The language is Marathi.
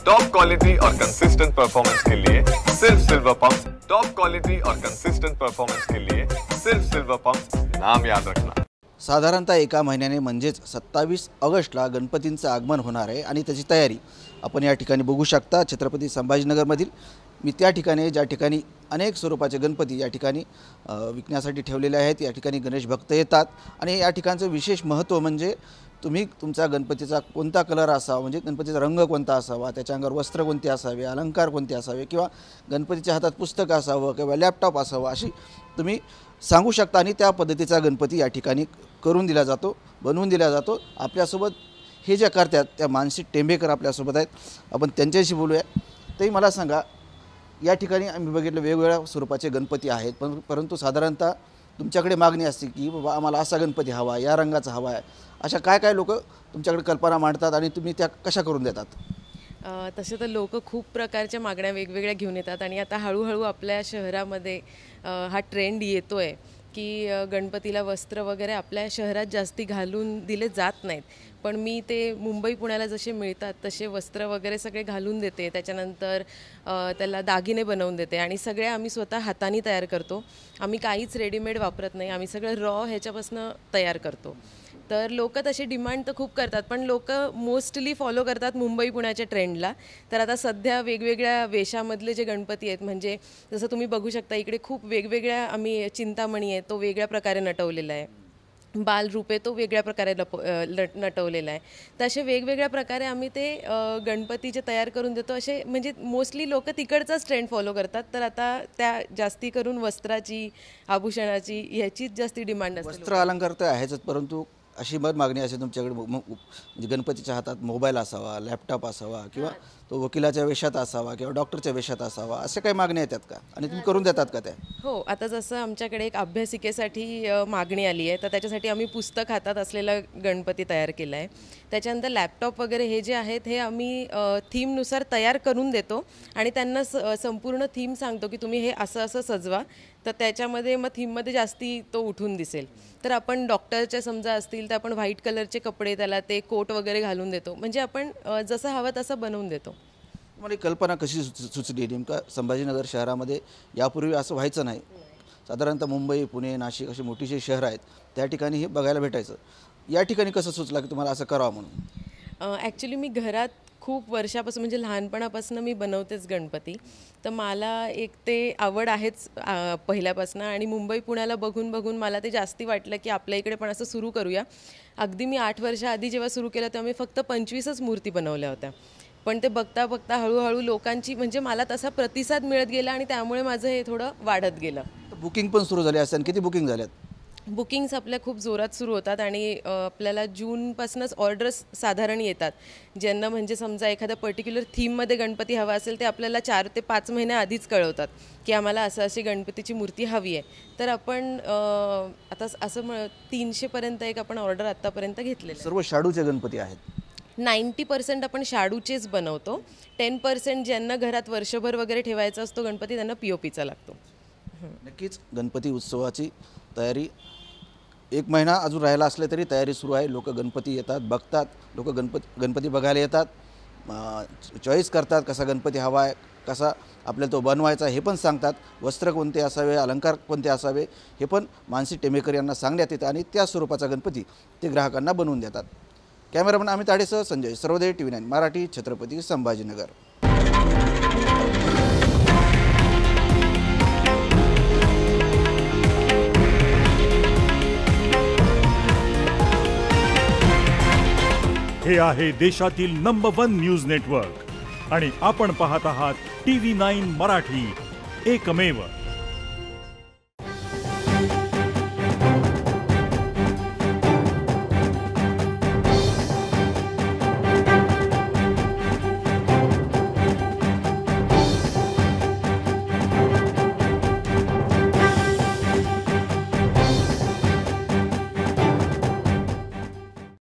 टॉप क्वालिटी और कंसिस्टेंट परफॉर्मेंस के लिए सिर्फ सिल्वर पंप्स। टॉप क्वालिटी और कंसिस्टेंट परफॉर्मेंस के लिए सिर्फ सिल्वर पंप्स, नाम याद रखना। साधारणतः एका महिन्याने म्हणजेच 27 ऑगस्टला गणपतींचं आगमन होणार आहे आणि त्याची तयारी आपण या ठिकाणी बघू शकता। छत्रपती संभाजीनगरमधील मी त्या ठिकाणी ज्या ठिकाणी अनेक स्वरूपाचे गणपती या ठिकाणी विकण्यासाठी ठेवलेले आहेत। या ठिकाणी गणेश भक्त येतात आणि या ठिकाणचं विशेष महत्त्व म्हणजे तुम्ही तुमचा गणपतीचा कोणता कलर असावा, म्हणजे गणपतीचा रंग कोणता असावा, त्याच्या अंगावर वस्त्र कोणते असावे, अलंकार कोणते असावे, किंवा गणपतीच्या हातात पुस्तक असावं किंवा लॅपटॉप असावं, अशी तुम्ही सांगू शकता आणि त्या पद्धतीचा गणपती या ठिकाणी करून दिला जातो, बनवून दिला जातो। आपल्यासोबत हे जे करतात त्या मानसी टेंबेकर आपल्यासोबत आहेत, आपण त्यांच्याशी बोलूया। ते मला सांगा, या ठिकाणी आम्ही बघितलं वेगवेगळ्या स्वरूपाचे गणपती आहेत, परंतु साधारणतः तुमच्याकडे मागणी असते की बाबा आम्हाला असा गणपती हवा, या रंगाचा हवा आहे, अशा काय काय लोक तुमच्याकडे कल्पना मांडतात आणि तुम्ही त्या कशा करून देतात? तसे तर लोक खूप प्रकारच्या मागण्या वेगवेगळ्या घेऊन येतात आणि आता हळूहळू आपल्या शहरामध्ये हा ट्रेंड येतोय की गणपतीला वस्त्र वगैरे आपल्या शहरात जास्ती घालून दिले जात नाहीत, पण मी ते मुंबई पुण्याला जसे मिळतात तसे वस्त्र वगैरे सगळे घालून देते। त्याच्यानंतर त्याला दागिने बनवून देते आणि सगळे आम्ही स्वतः हाताने तयार करतो। आम्ही काहीच रेडीमेड वापरत नाही, आम्ही सगळं रॉ ह्याच्यापासून तयार करतो। तर लोक तशी डिमांड तर खूप करतात, पण लोक मोस्टली फॉलो करतात मुंबई पुण्याच्या ट्रेंडला। तर आता सध्या वेगवेगळ्या वेशामधले जे गणपती आहेत, म्हणजे जसं तुम्ही बघू शकता इकडे खूप वेगवेगळ्या आम्ही चिंतामणी आहे तो वेगळ्या प्रकारे नटवलेला आहे, बालरूप आहे तो वेगळ्या प्रकारे नटवलेला आहे। तर असे वेगवेगळ्या प्रकारे आम्ही ते गणपतीचे तयार करून देतो। असे म्हणजे मोस्टली लोक तिकडचाच ट्रेंड फॉलो करतात। तर आता त्या जास्ती करून वस्त्राची, आभूषणाची ह्याचीच जास्ती डिमांड असते। वस्त्र अलंकार तर आहेच, परंतु अशी मग मागणी असेल तुमच्याकडे म्हणजे गणपतीच्या हातात मोबाईल असावा, लॅपटॉप असावा, किंवा तो वकिलाच्या वेशात असावा किंवा डॉक्टरच्या वेशात असावा, असे काही मागण्या येतात का आणि तुम्ही करून देतात का त्या? हो, आता जसं आमच्याकडे एक अभ्यासिकेसाठी मागणी आली आहे, तर त्याच्यासाठी आम्ही पुस्तक हातात असलेला गणपती तयार केला आहे। त्याच्यानंतर लॅपटॉप वगैरे हे जे आहेत हे आम्ही थीमनुसार तयार करून देतो आणि त्यांना संपूर्ण थीम सांगतो की तुम्ही हे असं असं सजवा, तर त्याच्यामध्ये मग थीममध्ये जास्ती तो उठून दिसेल। तर आपण डॉक्टरच्या समजा असतील तर आपण व्हाईट कलरचे कपडे, त्याला ते कोट वगैरे घालून देतो, म्हणजे आपण जसं हवं तसं बनवून देतो। मला कल्पना कशी सुचली? नेमका संभाजीनगर शहरामध्ये यापूर्वी असं व्हायचं नाही, साधारणतः मुंबई, पुणे, नाशिक अशी मोठीशी शहरं आहेत, त्या ठिकाणी हे बघायला भेटायचं। या ठिकाणी कसं सुचलं की तुम्हाला असं करावं म्हणून? ॲक्च्युली मी घरात खूप वर्षापासून म्हणजे लहानपणापासून मी बनवतेच गणपती, तर मला एक ते आवड आहेच पहिल्यापासून आणि मुंबई पुण्याला बघून बघून मला ते जास्ती वाटलं की आपल्या इकडे पण असं सुरू करूया। अगदी मी 8 वर्षाआधी जेव्हा सुरू केलं तेव्हा मी फक्त 25च मूर्ती बनवल्या होत्या, पण ते बघता बघता हळूहळू लोकांची म्हणजे मला तसा प्रतिसाद मिळत गेला आणि त्यामुळे माझं हे थोडं वाढत गेलं। बुकिंग पण सुरू झाली असेल, किती बुकिंग झाल्यात? बुकिंग्स आपल्या खूप जोरात सुरू होतात आणि आपल्याला जूनपासूनच ऑर्डर्स साधारण येतात, ज्यांना म्हणजे समजा एखाद्या पर्टिक्युलर थीममध्ये गणपती हवा असेल ते आपल्याला 4 ते 5 महिन्याआधीच कळवतात की आम्हाला असं अशी गणपतीची मूर्ती हवी आहे। तर आपण आता असं 300पर्यंत एक आपण ऑर्डर आत्तापर्यंत घेतलेलं। सर्व शाडूचे गणपती आहेत? 90% आपण शाडूचेच बनवतो, 10% ज्यांना घरात वर्षभर वगैरे ठेवायचा असतो गणपती त्यांना POPचा लागतो। नक्कीच गणपती उत्सवाची तयारी 1 महिना अजून राहिला असले तरी तयारी सुरू आहे। लोक गणपती येतात, बघतात, लोक गणपती बघायला येतात, चॉईस करतात कसा गणपती हवा आहे, कसा आपल्याला तो बनवायचा हे पण सांगतात, वस्त्र कोणते असावे, अलंकार कोणते असावे हे पण मानसी टेंबेकर यांना सांगण्यात येतं आणि त्या स्वरूपाचा गणपती ते ग्राहकांना बनवून देतात। कॅमेरामन अमित आडेसह संजय सर्वोदय TV9 मराठी, छत्रपती संभाजीनगर। हे आहे देशातील नंबर 1 न्यूज नेटवर्क आणि आपण पाहत आहात TV9 मराठी, एकमेव।